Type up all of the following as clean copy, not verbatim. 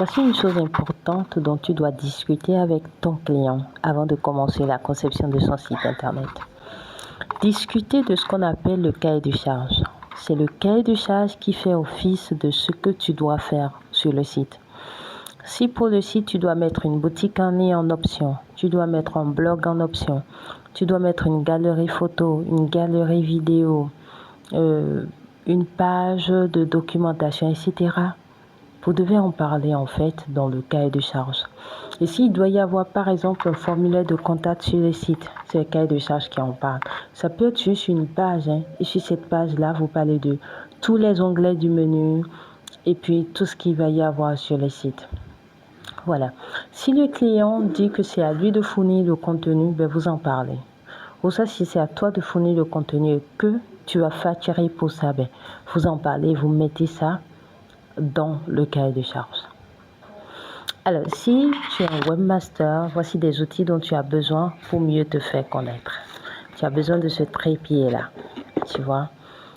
Voici une chose importante dont tu dois discuter avec ton client avant de commencer la conception de son site internet. Discuter de ce qu'on appelle le cahier de charge. C'est le cahier de charge qui fait office de ce que tu dois faire sur le site. Si pour le site, tu dois mettre une boutique en ligne en option, tu dois mettre un blog en option, tu dois mettre une galerie photo, une galerie vidéo, une page de documentation, etc. Vous devez en parler en fait dans le cahier de charge. Et s'il doit y avoir par exemple un formulaire de contact sur le site, c'est le cahier de charge qui en parle. Ça peut être juste une page, et sur cette page-là, vous parlez de tous les onglets du menu et puis tout ce qu'il va y avoir sur le site. Voilà. Si le client dit que c'est à lui de fournir le contenu, vous en parlez. Ou ça, si c'est à toi de fournir le contenu et que tu vas facturer pour ça, vous en parlez, vous mettez ça dans le cahier de charge. Alors, si tu es un webmaster, voici des outils dont tu as besoin pour mieux te faire connaître. Tu as besoin de ce trépied-là, tu vois.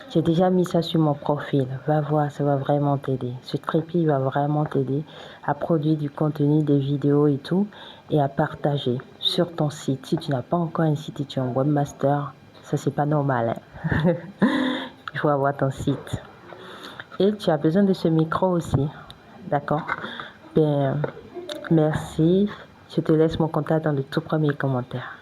J'ai déjà mis ça sur mon profil. Va voir, ça va vraiment t'aider. Ce trépied va vraiment t'aider à produire du contenu, des vidéos et tout, et à partager sur ton site. Si tu n'as pas encore un site et tu es un webmaster, ça c'est pas normal. Il faut avoir ton site. Et tu as besoin de ce micro aussi. D'accord? Merci. Je te laisse mon contact dans le tout premier commentaire.